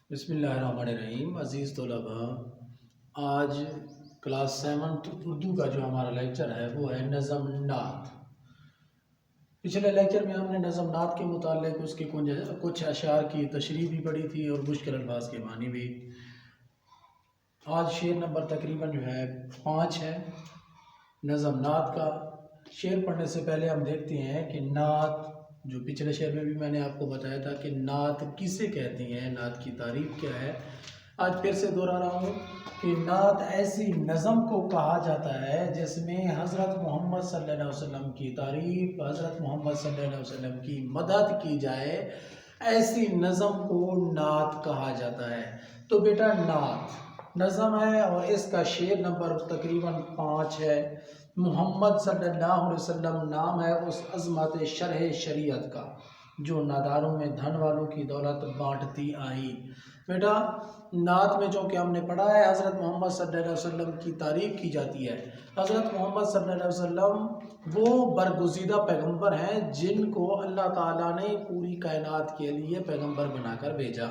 بسم اللہ الرحمن الرحیم۔ عزیز طلباء، آج کلاس 7 اردو کا جو ہمارا لیکچر ہے وہ ہے نظم نعت۔ پچھلے لیکچر میں ہم نے نظم نعت کے متعلق اس کے کچھ اشعار کی تشریح بھی پڑھی تھی اور مشکل الفاظ کے معنی بھی۔ آج شعر نمبر تقریباً جو ہے 5 ہے نظم نعت کا۔ شعر پڑھنے سے پہلے ہم دیکھتے ہیں کہ نعت، جو پچھلے شعر میں بھی میں نے آپ کو بتایا تھا کہ نعت کسے کہتی ہیں، نعت کی تعریف کیا ہے۔ آج پھر سے دہرا رہا ہوں کہ نعت ایسی نظم کو کہا جاتا ہے جس میں حضرت محمد صلی اللہ علیہ وسلم کی تعریف، حضرت محمد صلی اللہ علیہ وسلم کی مدد کی جائے، ایسی نظم کو نعت کہا جاتا ہے۔ تو بیٹا نعت نظم ہے اور اس کا شعر نمبر تقریباً 5 ہے۔ محمد صلی اللہ علیہ وسلم نام ہے اس عظمت شرح شریعت کا جو ناداروں میں دھن والوں کی دولت بانٹتی آئی۔ بیٹا نعت میں جو کہ ہم نے پڑھا ہے حضرت محمد صلی اللہ علیہ وسلم کی تعریف کی جاتی ہے۔ حضرت محمد صلی اللہ علیہ وسلم وہ برگزیدہ پیغمبر ہیں جن کو اللہ تعالیٰ نے پوری کائنات کے لیے پیغمبر بنا کر بھیجا۔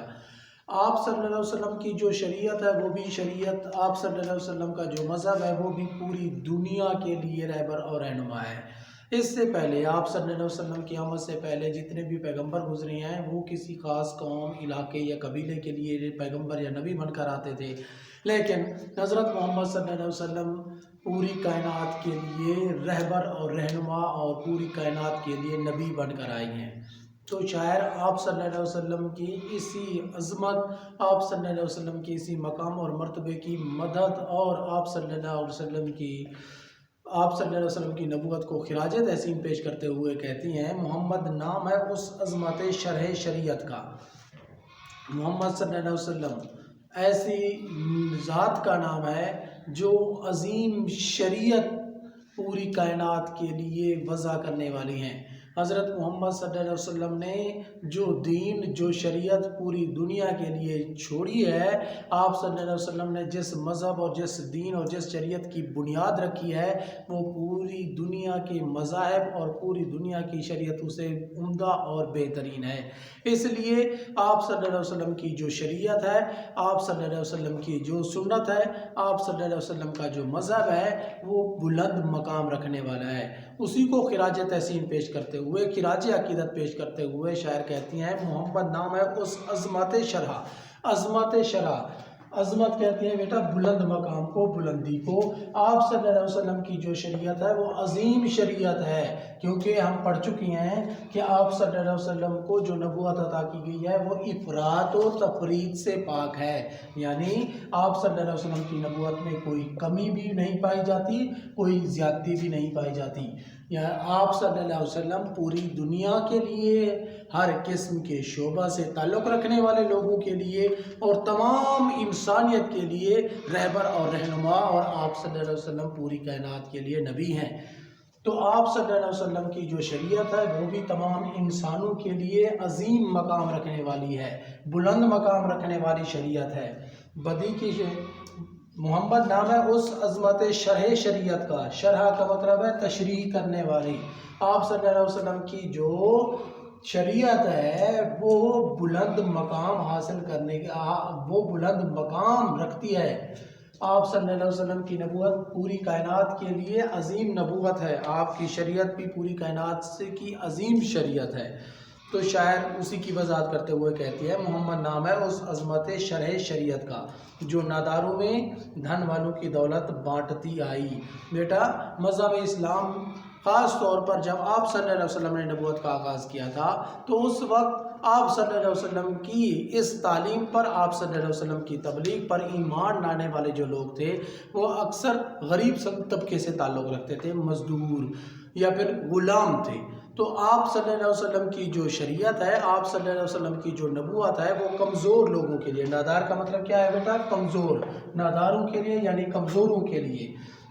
آپ صلی اللہ علیہ وسلم کی جو شریعت ہے وہ بھی شریعت، آپ صلی اللہ علیہ وسلم کا جو مذہب ہے وہ بھی پوری دنیا کے لیے رہبر اور رہنما ہے۔ اس سے پہلے آپ صلی اللہ علیہ وسلم کی آمد سے پہلے جتنے بھی پیغمبر گزرے ہیں وہ کسی خاص قوم، علاقے یا قبیلے کے لیے پیغمبر یا نبی بن کر آتے تھے، لیکن حضرت محمد صلی اللہ علیہ وسلم پوری کائنات کے لیے رہبر اور رہنما اور پوری کائنات کے لیے نبی بن کر آئی ہیں۔ تو شاعر آپ صلی اللہ علیہ وسلم کی اسی عظمت، آپ صلی اللہ علیہ وسلم کی اسی مقام اور مرتبے کی مدد اور آپ صلی اللہ علیہ وسلم کی نبوت کو خراج تحسین پیش کرتے ہوئے کہتی ہیں محمد نام ہے اس عظمت شرح شریعت کا۔ محمد صلی اللہ علیہ وسلم ایسی ذات کا نام ہے جو عظیم شریعت پوری کائنات کے لیے وضع کرنے والی ہیں۔ حضرت محمد صلی اللہ علیہ وسلم نے جو دین، جو شریعت پوری دنیا کے لیے چھوڑی ہے، آپ صلی اللہ علیہ وسلم نے جس مذہب اور جس دین اور جس شریعت کی بنیاد رکھی ہے وہ پوری دنیا کے مذاہب اور پوری دنیا کی شریعتوں سے عمدہ اور بہترین ہے۔ اس لیے آپ صلی اللہ علیہ وسلم کی جو شریعت ہے، آپ صلی اللہ علیہ وسلم کی جو سنت ہے، آپ صلی اللہ علیہ وسلم کا جو مذہب ہے وہ بلند مقام رکھنے والا ہے۔ اسی کو خراج تحسین پیش کرتے ہوئے، خراج عقیدت پیش کرتے ہوئے شاعر کہتی ہیں محمد نام ہے اس عظمت شرح۔ عظمت شرح، عظمت کہتے ہیں بیٹا بلند مقام کو، بلندی کو۔ آپ صلی اللہ علیہ وسلم کی جو شریعت ہے وہ عظیم شریعت ہے، کیونکہ ہم پڑھ چکی ہیں کہ آپ صلی اللہ علیہ وسلم کو جو نبوت عطا کی گئی ہے وہ افراط و تفریط سے پاک ہے، یعنی آپ صلی اللہ علیہ وسلم کی نبوت میں کوئی کمی بھی نہیں پائی جاتی، کوئی زیادتی بھی نہیں پائی جاتی۔ یعنی آپ صلی اللہ علیہ وسلم پوری دنیا کے لیے، ہر قسم کے شعبہ سے تعلق رکھنے والے لوگوں کے لیے اور تمام انسانیت کے لیے رہبر اور رہنما، اور آپ صلی اللہ علیہ وسلم پوری کائنات کے لیے نبی ہیں۔ تو آپ صلی اللہ علیہ وسلم کی جو شریعت ہے وہ بھی تمام انسانوں کے لیے عظیم مقام رکھنے والی ہے، بلند مقام رکھنے والی شریعت ہے۔ بدی کی محمد نام ہے اس عظمت شرح شریعت کا۔ شرح کا مطلب ہے تشریح کرنے والی۔ آپ صلی اللہ علیہ وسلم کی جو شریعت ہے وہ بلند مقام حاصل کرنے کا، وہ بلند مقام رکھتی ہے۔ آپ صلی اللہ علیہ وسلم کی نبوت پوری کائنات کے لیے عظیم نبوت ہے، آپ کی شریعت بھی پوری کائنات سے کی عظیم شریعت ہے۔ تو شاعر اسی کی وضاحت کرتے ہوئے کہتی ہے محمد نام ہے اس عظمت شرح شریعت کا جو ناداروں میں دھن والوں کی دولت بانٹتی آئی۔ بیٹا مذہب اسلام خاص طور پر جب آپ صلی اللہ علیہ وسلم نے نبوت کا آغاز کیا تھا تو اس وقت آپ صلی اللہ علیہ وسلم کی اس تعلیم پر، آپ صلی اللہ علیہ وسلم کی تبلیغ پر ایمان لانے والے جو لوگ تھے وہ اکثر غریب طبقے سے تعلق رکھتے تھے، مزدور یا پھر غلام تھے۔ تو آپ صلی اللہ علیہ وسلم کی جو شریعت ہے، آپ صلی اللہ علیہ وسلم کی جو نبوت ہے وہ کمزور لوگوں کے لیے، نادار کا مطلب کیا ہے بیٹا؟ کمزور، ناداروں کے لیے یعنی کمزوروں کے لیے۔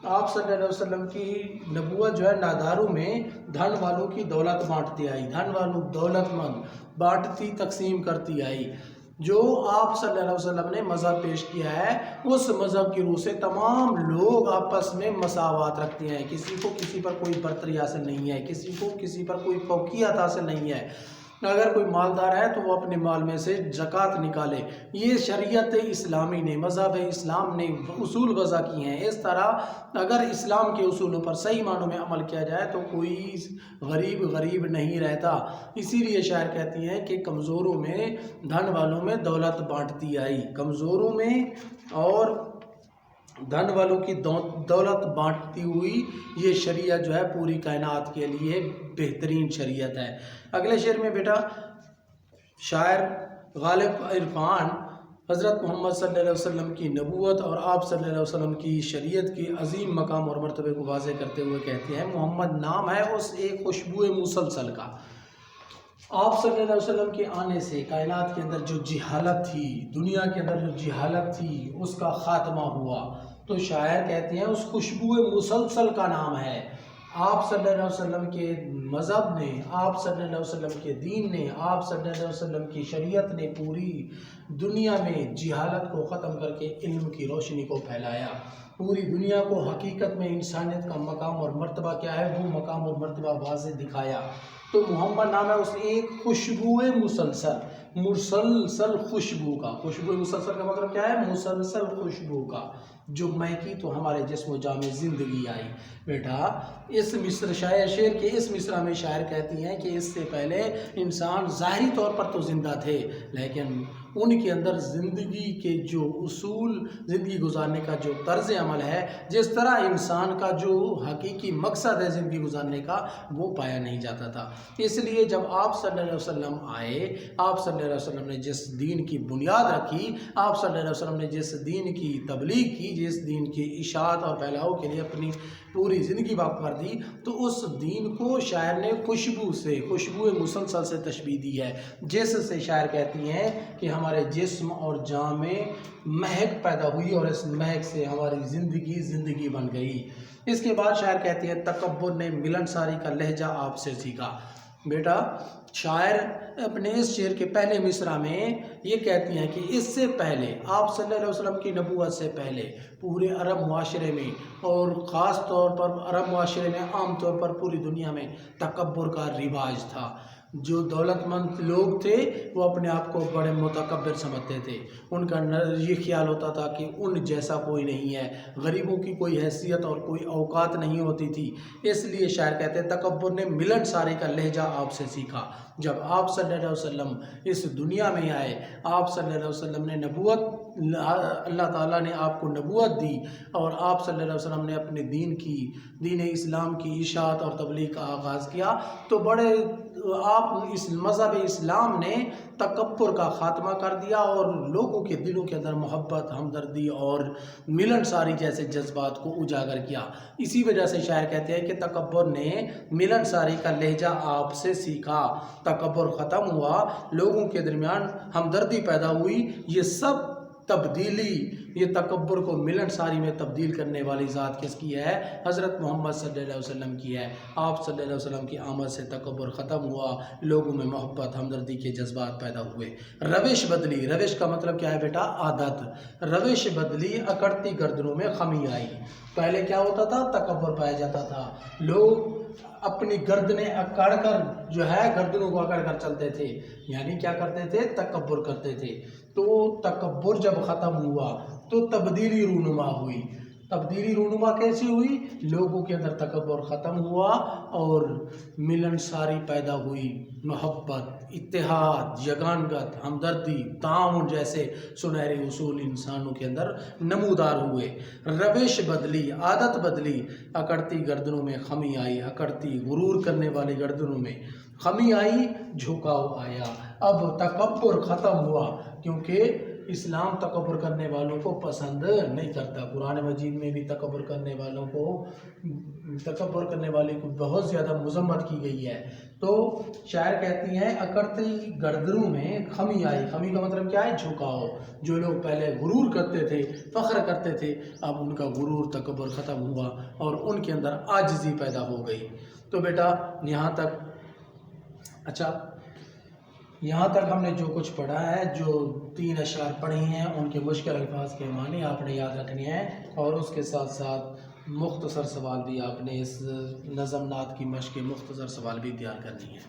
آپ صلی اللہ علیہ وسلم کی نبوت جو ہے ناداروں میں دھن والوں کی دولت بانٹتی آئی، دھن والوں دولت مند بانٹتی تقسیم کرتی آئی۔ جو آپ صلی اللہ علیہ وسلم نے مذہب پیش کیا ہے اس مذہب کی روح سے تمام لوگ آپس میں مساوات رکھتے ہیں، کسی کو کسی پر کوئی برتری حاصل نہیں ہے، کسی کو کسی پر کوئی فوقیت حاصل نہیں ہے۔ اگر کوئی مالدار ہے تو وہ اپنے مال میں سے زکوٰۃ نکالے۔ یہ شریعت اسلامی نے، مذہب اسلام نے اصول وضع کی ہیں۔ اس طرح اگر اسلام کے اصولوں پر صحیح معنوں میں عمل کیا جائے تو کوئی غریب نہیں رہتا۔ اسی لیے شاعر کہتی ہیں کہ کمزوروں میں دھن والوں میں دولت بانٹتی آئی، کمزوروں میں اور دھن والوں کی دولت بانٹتی ہوئی یہ شریعت جو ہے پوری کائنات کے لیے بہترین شریعت ہے۔ اگلے شعر میں بیٹا شاعر غالب عرفان حضرت محمد صلی اللہ علیہ وسلم کی نبوت اور آپ صلی اللہ علیہ وسلم کی شریعت کی عظیم مقام اور مرتبے کو واضح کرتے ہوئے کہتے ہیں، محمد نام ہے اس ایک خوشبو مسلسل کا۔ آپ صلی اللہ علیہ وسلم کے آنے سے کائنات کے اندر جو جہالت تھی، دنیا کے اندر جو جہالت تھی، اس کا خاتمہ ہوا۔ تو شاعر کہتے ہیں اس خوشبو مسلسل کا نام ہے۔ آپ صلی اللہ علیہ وسلم کے مذہب نے، آپ صلی اللہ علیہ وسلم کے دین نے، آپ صلی اللہ علیہ وسلم کی شریعت نے پوری دنیا میں جہالت کو ختم کر کے علم کی روشنی کو پھیلایا۔ پوری دنیا کو حقیقت میں انسانیت کا مقام اور مرتبہ کیا ہے وہ مقام اور مرتبہ واضح دکھایا۔ تو محمد نام ہے اس ایک خوشبو مسلسل خوشبو کا۔ خوشبو مسلسل کا مطلب کیا ہے؟ مسلسل خوشبو کا، جو مہکی تو ہمارے جسم و جان میں زندگی آئی۔ بیٹا اس شعر کے اس مصرع میں شاعر کہتی ہیں کہ اس سے پہلے انسان ظاہری طور پر تو زندہ تھے، لیکن ان کے اندر زندگی کے جو اصول، زندگی گزارنے کا جو طرز عمل ہے، جس طرح انسان کا جو حقیقی مقصد ہے زندگی گزارنے کا، وہ پایا نہیں جاتا تھا۔ اس لیے جب آپ صلی اللہ علیہ وسلم آئے، آپ صلی اللہ علیہ وسلم نے جس دین کی بنیاد رکھی، آپ صلی اللہ علیہ وسلم نے جس دین کی تبلیغ کی، جس دین کی اشاعت اور پھیلاؤ کے لیے اپنی پوری زندگی وقف کر دی، تو اس دین کو شاعر نے خوشبو مسلسل سے تشبیہ دی ہے، جس سے شاعر کہتی ہیں کہ ہمارے جسم اور جان میں مہک پیدا ہوئی اور اس مہک سے ہماری زندگی بن گئی۔ اس کے بعد شاعر کہتی ہے تکبر نے ملنساری کا لہجہ آپ سے سیکھا۔ بیٹا شاعر اپنے اس شعر کے پہلے مصرع میں یہ کہتی ہیں کہ اس سے پہلے، آپ صلی اللہ علیہ وسلم کی نبوت سے پہلے، پورے عرب معاشرے میں اور خاص طور پر عرب معاشرے میں، عام طور پر پوری دنیا میں تکبر کا رواج تھا۔ جو دولت مند لوگ تھے وہ اپنے آپ کو بڑے متکبر سمجھتے تھے، ان کا یہ خیال ہوتا تھا کہ ان جیسا کوئی نہیں ہے، غریبوں کی کوئی حیثیت اور کوئی اوقات نہیں ہوتی تھی۔ اس لیے شاعر کہتے ہیں تکبر نے ملن سارے کا لہجہ آپ سے سیکھا۔ جب آپ صلی اللہ علیہ وسلم اس دنیا میں آئے، آپ صلی اللہ علیہ وسلم نے نبوت، اللہ تعالیٰ نے آپ کو نبوت دی اور آپ صلی اللہ علیہ وسلم نے اپنے دین اسلام کی اشاعت اور تبلیغ کا آغاز کیا، تو اس مذہب اسلام نے تکبر کا خاتمہ کر دیا اور لوگوں کے دلوں کے اندر محبت، ہمدردی اور ملنساری جیسے جذبات کو اجاگر کیا۔ اسی وجہ سے شاعر کہتے ہیں کہ تکبر نے ملنساری کا لہجہ آپ سے سیکھا، تکبر ختم ہوا، لوگوں کے درمیان ہمدردی پیدا ہوئی۔ یہ سب تبدیلی، یہ تکبر کو ملنساری میں تبدیل کرنے والی ذات کس کی ہے؟ حضرت محمد صلی اللہ علیہ وسلم کی ہے۔ آپ صلی اللہ علیہ وسلم کی آمد سے تکبر ختم ہوا، لوگوں میں محبت، ہمدردی کے جذبات پیدا ہوئے۔ روش بدلی، روش کا مطلب کیا ہے بیٹا؟ عادت۔ روش بدلی، اکڑتی گردنوں میں خمی آئی۔ پہلے کیا ہوتا تھا؟ تکبر پایا جاتا تھا، لوگ اپنی گردنیں اکڑ کر جو ہے گردنوں کو اکڑ کر چلتے تھے، یعنی کیا کرتے تھے؟ تکبر کرتے تھے۔ تو تکبر جب ختم ہوا تو تبدیلی رونما ہوئی۔ تبدیلی رونما کیسے ہوئی؟ لوگوں کے اندر تکبر ختم ہوا اور ملنساری پیدا ہوئی، محبت، اتحاد، یگانگت، ہمدردی، تعاون جیسے سنہرے اصول انسانوں کے اندر نمودار ہوئے۔ روش بدلی، عادت بدلی، اکڑتی گردنوں میں خمی آئی، اکڑتی غرور کرنے والی گردنوں میں خمی آئی، جھکاؤ آیا۔ اب تکبر ختم ہوا، کیونکہ اسلام تکبر کرنے والوں کو پسند نہیں کرتا۔ قرآن مجید میں بھی تکبر کرنے والے کو بہت زیادہ مذمت کی گئی ہے۔ تو شاعر کہتی ہیں اکڑتی گردنوں میں خمی آئی۔ خمی کا مطلب کیا ہے؟ جھکاؤ۔ جو لوگ پہلے غرور کرتے تھے، فخر کرتے تھے، اب ان کا غرور، تکبر ختم ہوا اور ان کے اندر عاجزی پیدا ہو گئی۔ تو بیٹا یہاں تک ہم نے جو کچھ پڑھا ہے، جو 3 اشعار پڑھی ہیں، ان کے مشکل الفاظ کے معنی آپ نے یاد رکھنے ہیں اور اس کے ساتھ ساتھ مختصر سوال بھی آپ نے اس نظم نعت کی مشق کے مختصر سوال بھی تیار کرنی ہے۔